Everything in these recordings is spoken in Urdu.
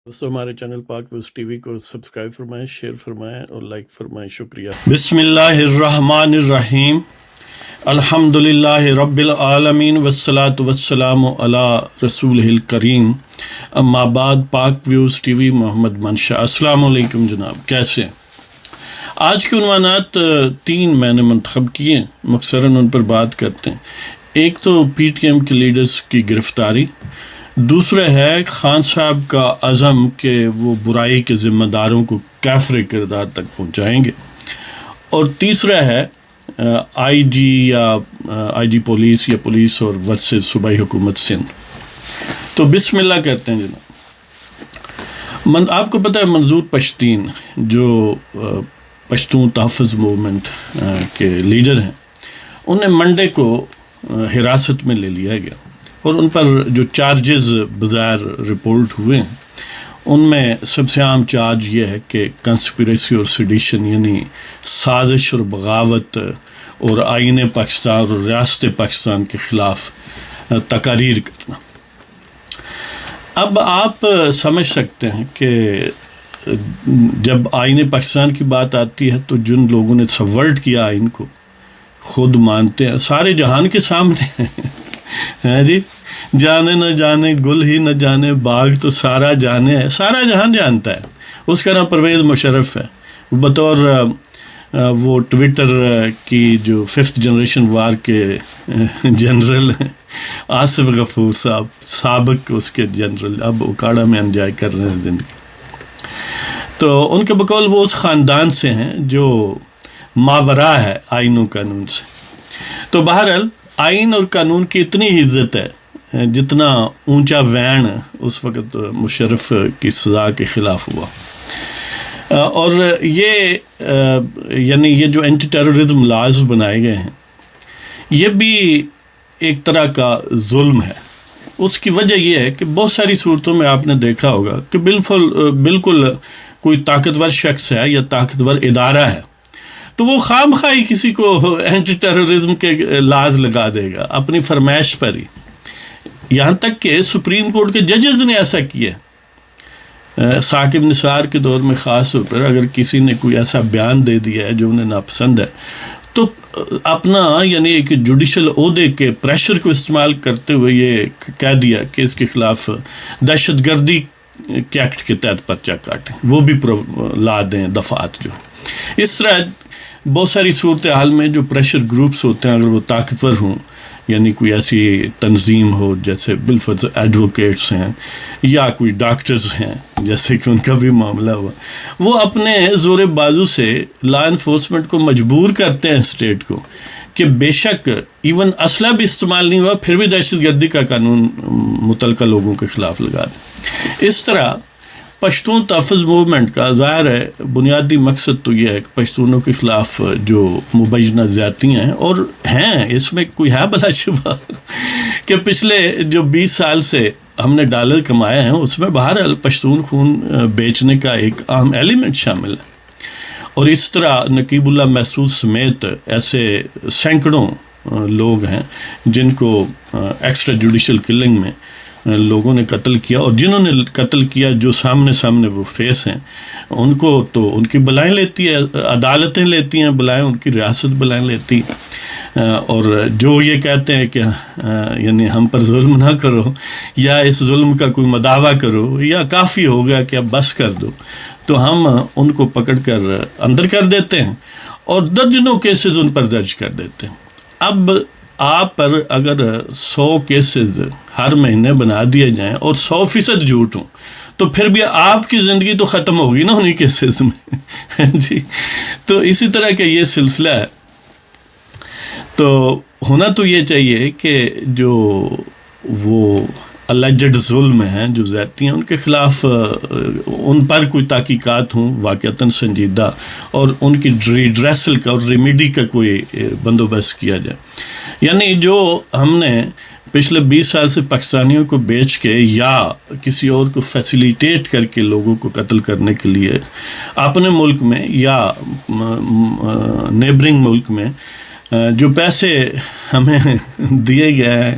دوستوں ہمارے چینل پاک ویوز ٹی وی کو سبسکرائب فرمائیں، شیئر فرمائیں اور لائک فرمائیں، شکریہ۔ بسم اللہ الرحمن الرحیم، الحمد للہ رب العالمین والصلاة والسلام علی رسولہ الکریم، اما بعد۔ پاک ویوز ٹی وی محمد منشا۔ السلام علیکم جناب، کیسے ہیں؟ آج کے عنوانات 3 میں نے منتخب کیے ہیں، مختصراً ان پر بات کرتے ہیں۔ ایک تو پی ٹی ایم کے لیڈرز کی گرفتاری، دوسرا ہے خان صاحب کا عزم کہ وہ برائی کے ذمہ داروں کو کافر کردار تک پہنچائیں گے، اور تیسرا ہے آئی جی پولیس یا پولیس اور ورسز صوبائی حکومت سندھ۔ تو بسم اللہ کرتے ہیں جناب۔ آپ کو پتہ ہے منظور پشتین جو پشتون تحفظ موومنٹ کے لیڈر ہیں، انہیں منڈے کو حراست میں لے لیا گیا، اور ان پر جو چارجز بظاہر رپورٹ ہوئے ہیں ان میں سب سے عام چارج یہ ہے کہ کنسپریسی اور سیڈیشن، یعنی سازش اور بغاوت اور آئین پاکستان اور ریاست پاکستان کے خلاف تقاریر کرنا۔ اب آپ سمجھ سکتے ہیں کہ جب آئین پاکستان کی بات آتی ہے تو جن لوگوں نے سبورٹ کیا آئین کو خود مانتے ہیں، سارے جہان کے سامنے ہیں جی، جانے نہ جانے گل ہی نہ جانے باغ تو سارا جانے ہے، سارا جہان جانتا ہے۔ اس کا نام پرویز مشرف ہے، بطور وہ ٹویٹر کی جو 5th جنریشن وار کے جنرل ہیں آصف غفور صاحب، سابق اس کے جنرل، اب اکاڑا میں انجوائے کر رہے ہیں زندگی۔ تو ان کے بقول وہ اس خاندان سے ہیں جو ماورا ہے آئین و قانون سے۔ تو بہرحال آئین اور قانون کی اتنی ہی عزت ہے جتنا اونچا وین اس وقت مشرف کی سزا کے خلاف ہوا، اور یعنی یہ جو اینٹی ٹیررزم لاز بنائے گئے ہیں یہ بھی ایک طرح کا ظلم ہے۔ اس کی وجہ یہ ہے کہ بہت ساری صورتوں میں آپ نے دیکھا ہوگا کہ بالکل کوئی طاقتور شخص ہے یا طاقتور ادارہ ہے تو وہ خام خواہی کسی کو اینٹی ٹیررزم کے لاز لگا دے گا اپنی فرمائش پر ہی۔ یہاں تک کہ سپریم کورٹ کے ججز نے ایسا کیا۔ ثاقب نثار کے دور میں خاص طور پر اگر کسی نے کوئی ایسا بیان دے دیا ہے جو انہیں ناپسند ہے تو اپنا یعنی ایک جوڈیشل عہدے کے پریشر کو استعمال کرتے ہوئے یہ کہہ دیا کہ اس کے خلاف دہشت گردی کے ایکٹ کے تحت پرچہ کاٹیں، وہ بھی لا دیں دفعات۔ جو اس طرح بہت ساری صورتحال میں جو پریشر گروپس ہوتے ہیں اگر وہ طاقتور ہوں، یعنی کوئی ایسی تنظیم ہو جیسے بالفرض ایڈوکیٹس ہیں یا کوئی ڈاکٹرز ہیں جیسے کہ ان کا بھی معاملہ ہوا، وہ اپنے زور بازو سے لا انفورسمنٹ کو مجبور کرتے ہیں اسٹیٹ کو کہ بے شک ایون اسلحہ بھی استعمال نہیں ہوا پھر بھی دہشت گردی کا قانون متعلقہ لوگوں کے خلاف لگا دیں۔ اس طرح پشتون تحفظ موومنٹ کا ظاہر ہے بنیادی مقصد تو یہ ہے کہ پشتونوں کے خلاف جو مبینہ زیادتیاں ہیں، اور ہیں اس میں کوئی ہے بلا شبہ کہ پچھلے جو 20 سال سے ہم نے ڈالر کمائے ہیں اس میں بہرحال پشتون خون بیچنے کا ایک اہم ایلیمنٹ شامل ہے، اور اس طرح نقیب اللہ محسود سمیت ایسے سینکڑوں لوگ ہیں جن کو ایکسٹرا جوڈیشل کلنگ میں لوگوں نے قتل کیا، اور جنہوں نے قتل کیا جو سامنے وہ فیس ہیں ان کو تو ان کی بلائیں لیتی ہے عدالتیں، لیتی ہیں بلائیں، ان کی ریاست بلائیں لیتی، اور جو یہ کہتے ہیں کہ یعنی ہم پر ظلم نہ کرو یا اس ظلم کا کوئی مداوع کرو یا کافی ہو گیا کہ اب بس کر دو، تو ہم ان کو پکڑ کر اندر کر دیتے ہیں اور درجنوں کیسز ان پر درج کر دیتے ہیں۔ اب آپ پر اگر 100 کیسز ہر مہینے بنا دیے جائیں اور 100% جھوٹ ہوں تو پھر بھی آپ کی زندگی تو ختم ہوگی نا انہیں کیسز میں جی۔ تو اسی طرح کا یہ سلسلہ ہے۔ تو ہونا تو یہ چاہیے کہ جو وہ اللیجڈ ظلم ہیں، جو زیادتی ہیں، ان کے خلاف ان پر کوئی تحقیقات ہوں واقعتاً سنجیدہ، اور ان کی ریڈریسل کا اور ریمیڈی کا کوئی بندوبست کیا جائے۔ یعنی جو ہم نے پچھلے 20 سال سے پاکستانیوں کو بیچ کے یا کسی اور کو فیسیلیٹیٹ کر کے لوگوں کو قتل کرنے کے لیے اپنے ملک میں یا نیبرنگ ملک میں جو پیسے ہمیں دیے گئے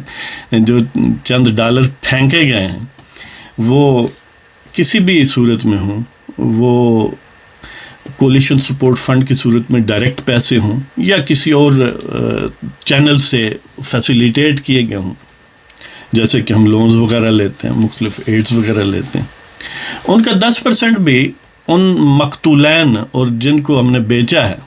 ہیں، جو چند ڈالر پھینکے گئے ہیں، وہ کسی بھی صورت میں ہوں، وہ کولیشن سپورٹ فنڈ کی صورت میں ڈائریکٹ پیسے ہوں یا کسی اور چینل سے فیسیلیٹیٹ کیے گئے ہوں، جیسے کہ ہم لونز وغیرہ لیتے ہیں، مختلف ایڈز وغیرہ لیتے ہیں، ان کا 10% بھی ان مقتولین اور جن کو ہم نے بیچا ہے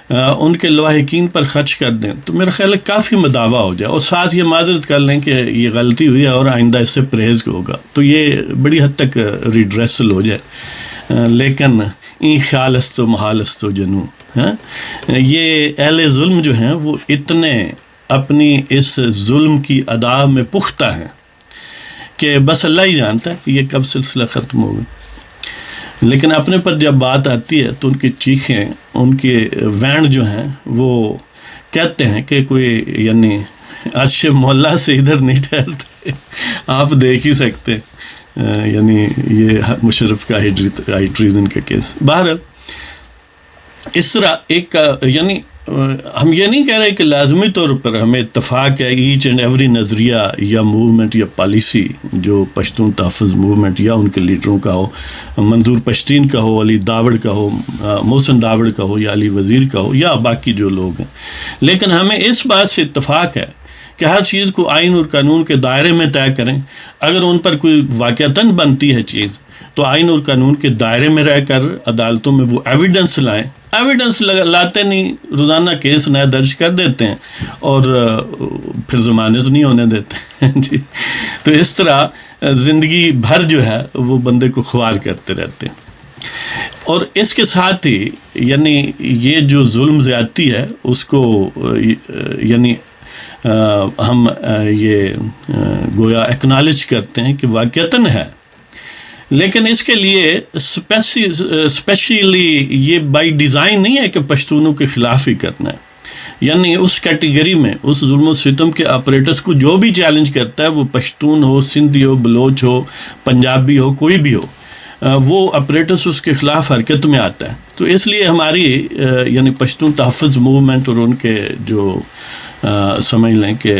ان کے لواحقین پر خرچ کر دیں تو میرا خیال ہے کافی مداوع ہو جائے، اور ساتھ یہ معذرت کر لیں کہ یہ غلطی ہوئی ہے اور آئندہ اس سے پرہیز ہوگا، تو یہ بڑی حد تک ریڈریسل ہو جائے۔ لیکن این خیال است و محال است و جنوں، یہ اہل ظلم جو ہیں وہ اتنے اپنی اس ظلم کی ادا میں پختہ ہیں کہ بس اللہ ہی جانتا ہے کہ یہ کب سلسلہ ختم ہوگا، لیکن اپنے پر جب بات آتی ہے تو ان کی چیخیں، ان کے وینڈ جو ہیں وہ کہتے ہیں کہ کوئی یعنی عرش مولا سے ادھر نہیں ٹھہرتے، آپ دیکھ ہی سکتے ہیں، یعنی یہ مشرف کا ہائی ٹریزن کا کیس۔ بہرحال اس طرح ایک یعنی ہم یہ نہیں کہہ رہے کہ لازمی طور پر ہمیں اتفاق ہے ایچ اینڈ ایوری نظریہ یا موومنٹ یا پالیسی جو پشتون تحفظ موومنٹ یا ان کے لیڈروں کا ہو، منظور پشتین کا ہو، علی داوڑ کا ہو، محسن داوڑ کا ہو یا علی وزیر کا ہو یا باقی جو لوگ ہیں، لیکن ہمیں اس بات سے اتفاق ہے کہ ہر چیز کو آئین اور قانون کے دائرے میں طے کریں۔ اگر ان پر کوئی واقعتاً بنتی ہے چیز تو آئین اور قانون کے دائرے میں رہ کر عدالتوں میں وہ ایویڈنس لائیں۔ ایویڈنس لاتے نہیں، روزانہ کیس نیا درج کر دیتے ہیں اور پھر ضمانت نہیں ہونے دیتے جی، تو اس طرح زندگی بھر جو ہے وہ بندے کو خوار کرتے رہتے ہیں۔ اور اس کے ساتھ ہی یعنی یہ جو ظلم زیادتی ہے اس کو یعنی ہم یہ گویا ایکنالج کرتے ہیں کہ واقعتاً ہے، لیکن اس کے لیے اسپیشلی یہ بائی ڈیزائن نہیں ہے کہ پشتونوں کے خلاف ہی کرنا ہے، یعنی اس کیٹیگری میں اس ظلم و ستم کے آپریٹرز کو جو بھی چیلنج کرتا ہے، وہ پشتون ہو، سندھی ہو، بلوچ ہو، پنجابی ہو، کوئی بھی ہو، وہ آپریٹرز اس کے خلاف حرکت میں آتا ہے۔ تو اس لیے ہماری یعنی پشتون تحفظ موومنٹ اور ان کے جو سمجھ لیں کہ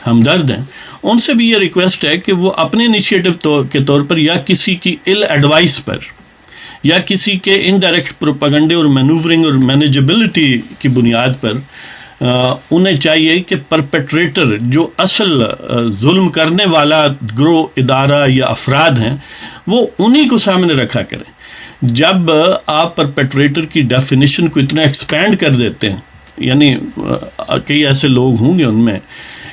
ہمدرد ہیں، ان سے بھی یہ ریکویسٹ ہے کہ وہ اپنے انیشیٹو کے طور پر یا کسی کی ایل ایڈوائس پر یا کسی کے انڈائریکٹ پروپیگنڈے اور مینوورنگ اور مینیجبلٹی کی بنیاد پر انہیں چاہیے کہ پرپیٹریٹر جو اصل ظلم کرنے والا گروہ، ادارہ یا افراد ہیں، وہ انہی کو سامنے رکھا کریں۔ جب آپ پرپیٹریٹر کی ڈیفینیشن کو اتنا ایکسپینڈ کر دیتے ہیں، یعنی کئی ایسے لوگ ہوں گے ان میں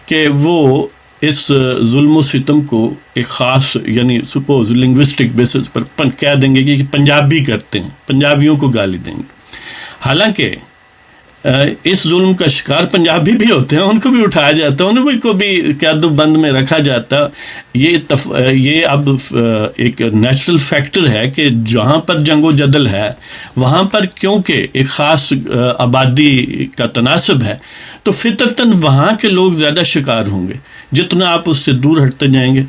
کہ وہ اس ظلم و ستم کو ایک خاص یعنی سپوز لنگوسٹک بیسس پر کہہ دیں گے کہ پنجابی کرتے ہیں، پنجابیوں کو گالی دیں گے، حالانکہ اس ظلم کا شکار پنجابی بھی ہوتے ہیں، ان کو بھی اٹھایا جاتا ہے، ان کو بھی قید و بند میں رکھا جاتا ہے۔ یہ اب ایک نیچرل فیکٹر ہے کہ جہاں پر جنگ و جدل ہے وہاں پر کیونکہ ایک خاص آبادی کا تناسب ہے تو فطرتاً وہاں کے لوگ زیادہ شکار ہوں گے۔ جتنا آپ اس سے دور ہٹتے جائیں گے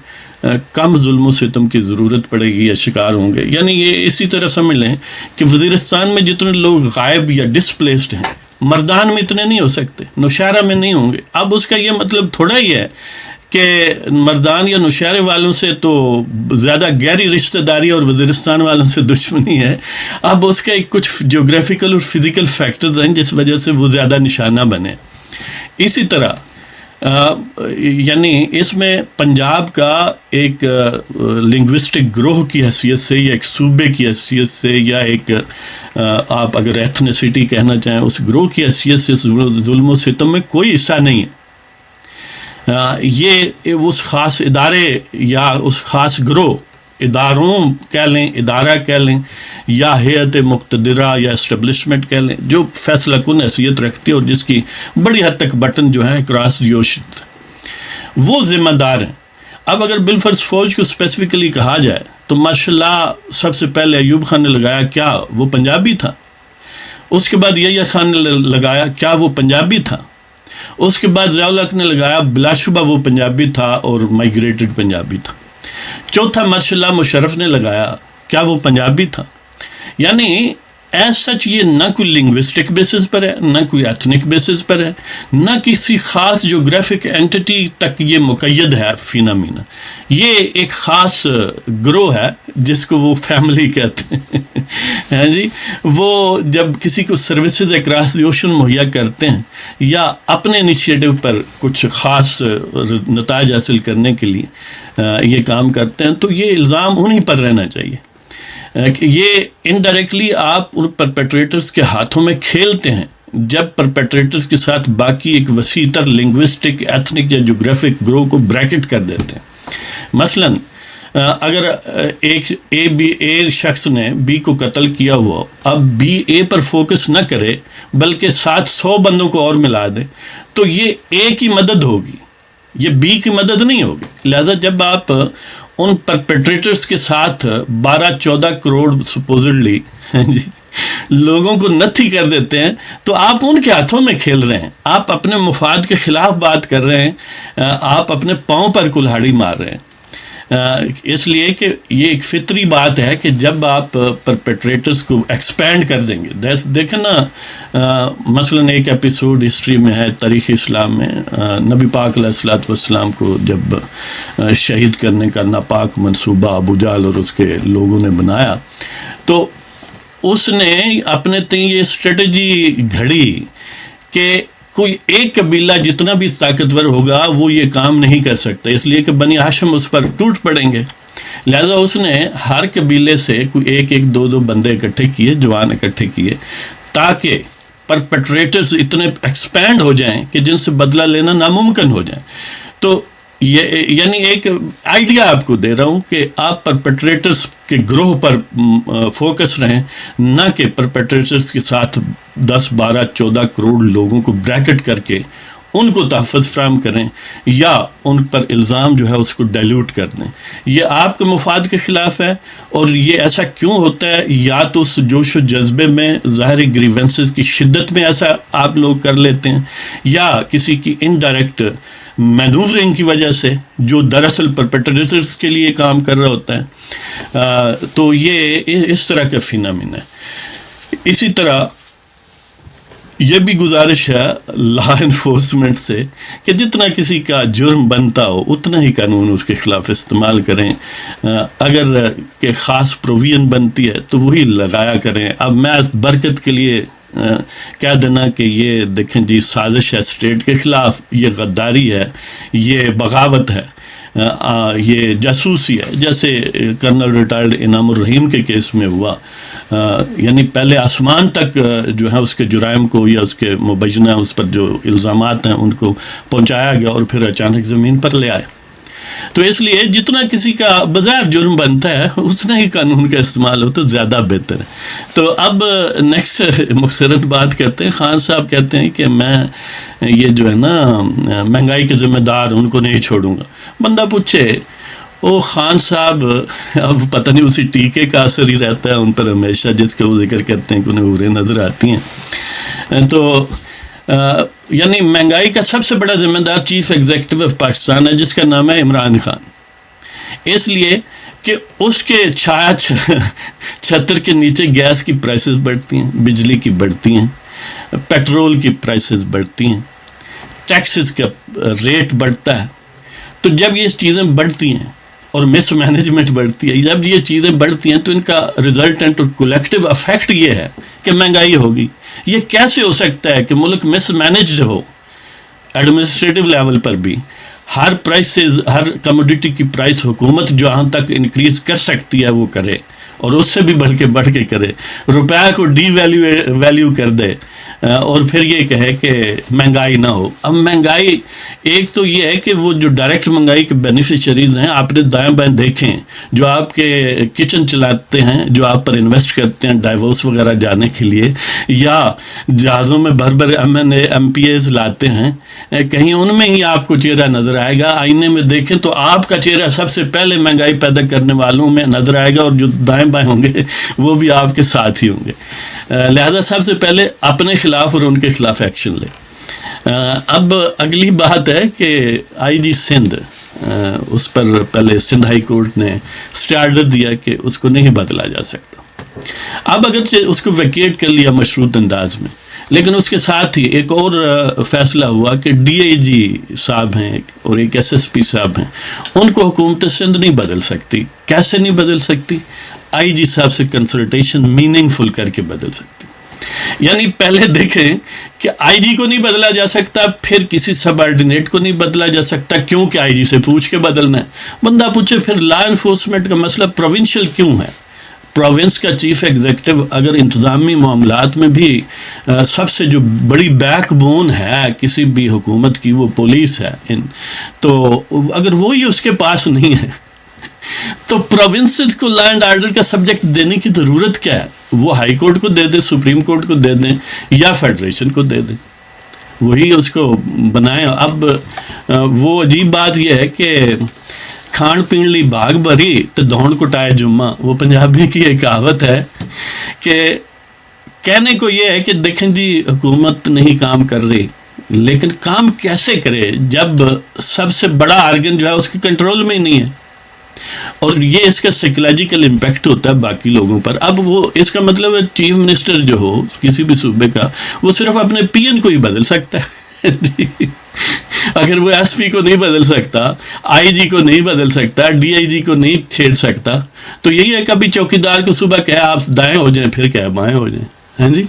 کم ظلم و ستم کی ضرورت پڑے گی یا شکار ہوں گے۔ یعنی یہ اسی طرح سمجھ لیں کہ وزیرستان میں جتنے لوگ غائب یا ڈسپلیسڈ ہیں، مردان میں اتنے نہیں ہو سکتے، نوشہرہ میں نہیں ہوں گے۔ اب اس کا یہ مطلب تھوڑا ہی ہے کہ مردان یا نوشہرے والوں سے تو زیادہ گہری رشتہ داری اور وزیرستان والوں سے دشمنی ہے۔ اب اس کا ایک کچھ جیوگرافیکل اور فزیکل فیکٹرز ہیں جس وجہ سے وہ زیادہ نشانہ بنے۔ اسی طرح یعنی اس میں پنجاب کا ایک لنگوسٹک گروہ کی حیثیت سے یا ایک صوبے کی حیثیت سے یا ایک آپ اگر ایتھنیسٹی کہنا چاہیں اس گروہ کی حیثیت سے ظلم و ستم میں کوئی حصہ نہیں ہے۔ یہ اس خاص ادارے یا اس خاص گروہ، اداروں کہہ لیں، ادارہ کہہ لیں یا ہیئت مقتدرہ یا اسٹیبلشمنٹ کہہ لیں، جو فیصلہ کن حیثیت رکھتی ہے اور جس کی بڑی حد تک بٹن جو ہے کراس دی اوشن، وہ ذمہ دار ہیں۔ اب اگر بالفرض فوج کو اسپیسیفکلی کہا جائے تو ماشاء اللہ سب سے پہلے ایوب خان نے لگایا، کیا وہ پنجابی تھا؟ اس کے بعد یحییٰ خان نے لگایا، کیا وہ پنجابی تھا؟ اس کے بعد ضیاء الحق نے لگایا، بلا شبہ وہ پنجابی تھا اور مائیگریٹڈ پنجابی تھا۔ چوتھا ماشاء اللہ مشرف نے لگایا، کیا وہ پنجابی تھا؟ یعنی ایز سچ یہ نہ کوئی لنگوسٹک بیسس پر ہے، نہ کوئی ایتھنک بیسس پر ہے، نہ کسی خاص جیوگرافک اینٹی تک یہ مقید ہے فینامینا. یہ ایک خاص گروہ ہے جس کو وہ فیملی کہتے ہیں ہاں جی. وہ جب کسی کو سروسز اکراس دی اوشن مہیا کرتے ہیں یا اپنے انیشیٹو پر کچھ خاص نتائج حاصل کرنے کے لیے یہ کام کرتے ہیں، تو یہ الزام انہیں پر رہنا چاہیے. یہ انڈائریکٹلی آپ ان پرپیٹریٹرز کے ہاتھوں میں کھیلتے ہیں جب پرپیٹریٹرز کے ساتھ باقی ایک وسیع تر لنگوسٹک، ایتھنک یا جغرافک گروہ کو بریکٹ کر دیتے ہیں. مثلا اگر ایک اے شخص نے بی کو قتل کیا ہوا، اب بی اے پر فوکس نہ کرے بلکہ 100 بندوں کو اور ملا دے، تو یہ اے کی مدد ہوگی، یہ بی کی مدد نہیں ہوگی. لہذا جب آپ ان پرپیٹریٹرز کے ساتھ 12-14 کروڑ سپوزڈلی لوگوں کو نتھی کر دیتے ہیں تو آپ ان کے ہاتھوں میں کھیل رہے ہیں، آپ اپنے مفاد کے خلاف بات کر رہے ہیں، آپ اپنے پاؤں پر کلہاڑی مار رہے ہیں. اس لیے کہ یہ ایک فطری بات ہے کہ جب آپ پرپیٹریٹرز کو ایکسپینڈ کر دیں گے، دیکھیں نا مثلا ایک ایپیسوڈ ہسٹری میں ہے تاریخ اسلام میں، نبی پاک علیہ الصلوۃ والسلام کو جب شہید کرنے کا ناپاک منصوبہ ابو جہل اور اس کے لوگوں نے بنایا تو اس نے اپنے تئیں یہ اسٹریٹجی گھڑی کہ کوئی ایک قبیلہ جتنا بھی طاقتور ہوگا وہ یہ کام نہیں کر سکتا، اس لیے کہ بنی ہاشم اس پر ٹوٹ پڑیں گے. لہذا اس نے ہر قبیلے سے کوئی ایک 2 بندے اکٹھے کیے، جوان اکٹھے کیے، تاکہ پرپیٹریٹرز اتنے ایکسپینڈ ہو جائیں کہ جن سے بدلہ لینا ناممکن ہو جائیں. تو یہ یعنی ایک آئیڈیا آپ کو دے رہا ہوں کہ آپ پرپیٹریٹرز کے گروہ پر فوکس رہیں، نہ کہ پرپیٹریٹرز کے ساتھ 10-12-14 کروڑ لوگوں کو بریکٹ کر کے ان کو تحفظ فراہم کریں یا ان پر الزام جو ہے اس کو ڈائلیوٹ کر دیں. یہ آپ کے مفاد کے خلاف ہے. اور یہ ایسا کیوں ہوتا ہے؟ یا تو اس جوش و جذبے میں، ظاہری گریونسز کی شدت میں ایسا آپ لوگ کر لیتے ہیں، یا کسی کی انڈائریکٹ مینوورنگ کی وجہ سے جو دراصل پرپیٹریٹرز کے لیے کام کر رہا ہوتا ہے. تو یہ اس طرح کا فینامین ہے. اسی طرح یہ بھی گزارش ہے لا انفورسمنٹ سے کہ جتنا کسی کا جرم بنتا ہو اتنا ہی قانون اس کے خلاف استعمال کریں. اگر کہ خاص پروویژن بنتی ہے تو وہی لگایا کریں. اب میں برکت کے لیے کہہ دینا کہ یہ دیکھیں جی سازش ہے اسٹیٹ کے خلاف، یہ غداری ہے، یہ بغاوت ہے، یہ جاسوسی ہے، جیسے کرنل ریٹائرڈ انعام الرحیم کے کیس میں ہوا. یعنی پہلے آسمان تک جو ہے اس کے جرائم کو یا اس کے مبینہ اس پر جو الزامات ہیں ان کو پہنچایا گیا اور پھر اچانک زمین پر لے آئے. تو اس لیے جتنا کسی کا بظاہر جرم بنتا ہے اتنا ہی قانون کا استعمال ہو تو زیادہ بہتر ہے. تو اب نیکسٹ مختصراً بات کرتے ہیں. خان صاحب کہتے ہیں کہ میں یہ جو ہے نا مہنگائی کے ذمہ دار ان کو نہیں چھوڑوں گا. بندہ پوچھے او خان صاحب اب پتہ نہیں اسی ٹیکے کا اثر ہی رہتا ہے ان پر ہمیشہ جس کا وہ ذکر کرتے ہیں کہ انہیں عوریں نظر آتی ہیں. تو یعنی مہنگائی کا سب سے بڑا ذمہ دار چیف ایگزیکٹو آف پاکستان ہے جس کا نام ہے عمران خان. اس لیے کہ اس کے چھایا چھتر کے نیچے گیس کی پرائسز بڑھتی ہیں، بجلی کی بڑھتی ہیں، پیٹرول کی پرائسز بڑھتی ہیں، ٹیکسز کا ریٹ بڑھتا ہے. تو جب یہ چیزیں بڑھتی ہیں اور مس مینجمنٹ بڑھتی ہے، جب یہ چیزیں بڑھتی ہیں تو ان کا ریزلٹنٹ اور کولیکٹیو افیکٹ یہ ہے کہ مہنگائی ہوگی. یہ کیسے ہو سکتا ہے کہ ملک مس مینجڈ ہو ایڈمنسٹریٹو لیول پر بھی؟ ہر پرائسز، ہر کموڈیٹی کی پرائس حکومت جہاں تک انکریز کر سکتی ہے وہ کرے، اور اس سے بھی بڑھ کے کرے، روپیہ کو ڈی ویلیو کر دے، اور پھر یہ کہے کہ مہنگائی نہ ہو. اب مہنگائی ایک تو یہ ہے کہ وہ جو ڈائریکٹ مہنگائی کے بینیفیشریز ہیں آپ نے دائیں بائیں دیکھیں، جو آپ کے کچن چلاتے ہیں، جو آپ پر انویسٹ کرتے ہیں ڈائیورس وغیرہ جانے کے لیے، یا جہازوں میں بھر ایم پی ایز لاتے ہیں، کہیں ان میں ہی آپ کو چہرہ نظر آئے گا. آئینے میں دیکھیں تو آپ کا چہرہ سب سے پہلے مہنگائی پیدا کرنے والوں میں نظر آئے گا، اور جو دائیں بائیں ہوں گے وہ بھی آپ کے ساتھ ہی ہوں گے. لہذا سب سے پہلے اپنے خلاف اور ان کے خلاف ایکشن لے. اب اگلی بات ہے کہ آئی جی سندھ، اس پر پہلے سندھ ہائی کورٹ نے اسٹے آرڈر دیا کہ اس کو نہیں بدلا جا سکتا. اب اگر اس کو ویکیٹ کر لیا مشروط انداز میں، لیکن اس کے ساتھ ہی ایک اور فیصلہ ہوا کہ ڈی آئی جی صاحب ہیں اور ایک ایس ایس پی صاحب ہیں، ان کو حکومت سندھ نہیں بدل سکتی. کیسے نہیں بدل سکتی؟ آئی جی صاحب سے کنسلٹیشن میننگ فل کر کے بدل سکتی. یعنی پہلے دیکھیں کہ آئی جی کو نہیں بدلا جا سکتا، پھر کسی سب آرڈینیٹ کو نہیں بدلا جا سکتا کیونکہ آئی جی سے پوچھ کے بدلنا ہے. بندہ پوچھے پھر لا انفورسمنٹ کا مسئلہ پروونشل کیوں ہے؟ پروونس کا چیف ایگزیکٹو اگر انتظامی معاملات میں بھی سب سے جو بڑی بیک بون ہے کسی بھی حکومت کی وہ پولیس ہے، تو اگر وہی اس کے پاس نہیں ہے تو پروونسز کو لا اینڈ آرڈر کا سبجیکٹ دینے کی ضرورت کیا ہے؟ وہ ہائی کورٹ کو دے دیں، سپریم کورٹ کو دے دیں یا فیڈریشن کو دے دیں، وہی اس کو بنائیں. اب وہ عجیب بات یہ ہے کہ کھان پین لی باغ بھری تو دھون کٹائے جمعہ، وہ پنجابی کی ایک کہاوت ہے کہ کہنے کو یہ ہے کہ دیکھیں جی حکومت نہیں کام کر رہی، لیکن کام کیسے کرے جب سب سے بڑا آرگن جو ہے اس کے کنٹرول میں ہی نہیں ہے، اور یہ اس کا سائیکولوجیکل امپیکٹ ہوتا ہے باقی لوگوں پر. اب وہ اس کا مطلب ہے چیف منسٹر جو ہو کسی بھی صوبے کا وہ صرف اپنے پی این کو ہی بدل سکتا ہے. اگر وہ ایس پی کو نہیں بدل سکتا، آئی جی کو نہیں بدل سکتا، ڈی آئی جی کو نہیں چھیڑ سکتا، تو یہی ہے کبھی چوکیدار کو صبح کہے آپ دائیں ہو جائیں، پھر کہے بائیں ہو جائیں. ہاں جی.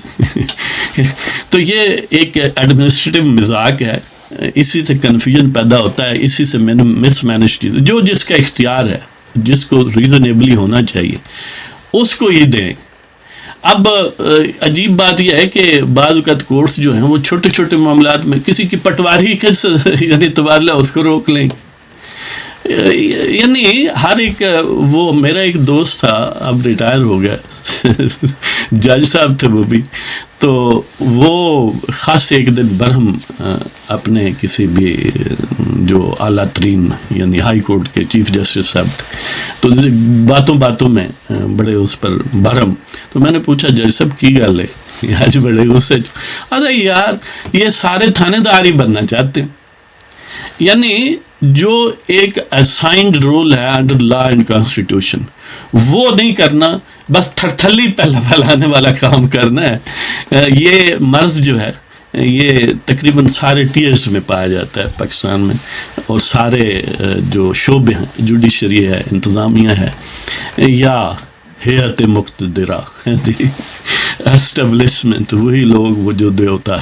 تو یہ ایک ایڈمنسٹریٹو مذاق ہے، اسی سے کنفیوژن پیدا ہوتا ہے، اسی سے مس مینج چیز. جو جس کا اختیار ہے، جس کو ریزنیبلی ہونا چاہیے اس کو یہ دیں. اب عجیب بات یہ ہے کہ بعض اوقات کورٹس جو ہیں وہ چھوٹے چھوٹے معاملات میں کسی کی پٹواری کے یعنی تبادلہ اس کو روک لیں. یعنی ہر ایک وہ میرا ایک دوست تھا، اب ریٹائر ہو گیا، جج صاحب تھے وہ بھی، تو وہ خاص ایک دن برہم اپنے کسی بھی جو اعلیٰ ترین یعنی ہائی کورٹ کے چیف جسٹس صاحب تھے، تو باتوں باتوں میں بڑے اس پر برہم. تو میں نے پوچھا جج صاحب کی گل ہے آج بڑے غصے؟ ارے یار یہ سارے تھانے دار ہی بننا چاہتے ہیں. یعنی جو ایک اسائنڈ رول ہے انڈر لا اینڈ کانسٹیٹیوشن وہ نہیں کرنا، بس تھرتھلی پھیلانے والا کام کرنا ہے. یہ مرض جو ہے یہ تقریباً سارے ٹیئرز میں پایا جاتا ہے پاکستان میں، اور سارے جو شعبے ہیں، جوڈیشری ہے، انتظامیہ ہے، یا ہیئت مقتدرہ اسٹیبلشمنٹ، وہی لوگ وہ جو دیوتا